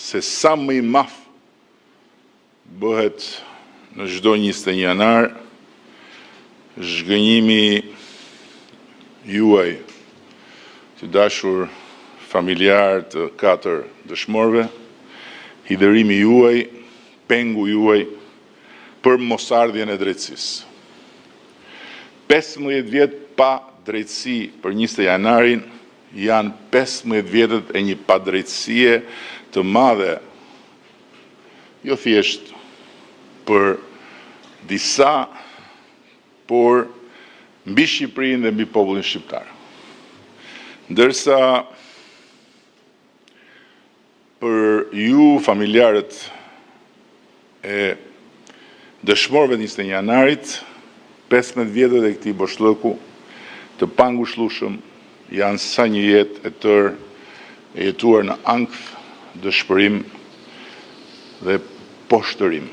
se sa më i maf bëhet në çdo 21 janar zhgënjimi juaj të dashur familjar të 4 dëshmorëve, hidërimi juaj, pengu juaj për mosardhjen e drejtësisë. 15 vjet pa drejtësi për 20 janarin janë 15 vjetët e një padrejtësie të madhe, jo thjesht për disa, por mbi Shqipërinë dhe mbi popullin shqiptar. Ndërsa për ju familjarët e dëshmorëve të 21 janarit, 15 vjetët e këtij boshllëku të pangushëllueshëm janë sa një jetë e tërë e jetuar në ankth, dëshpërim dhe poshtërim.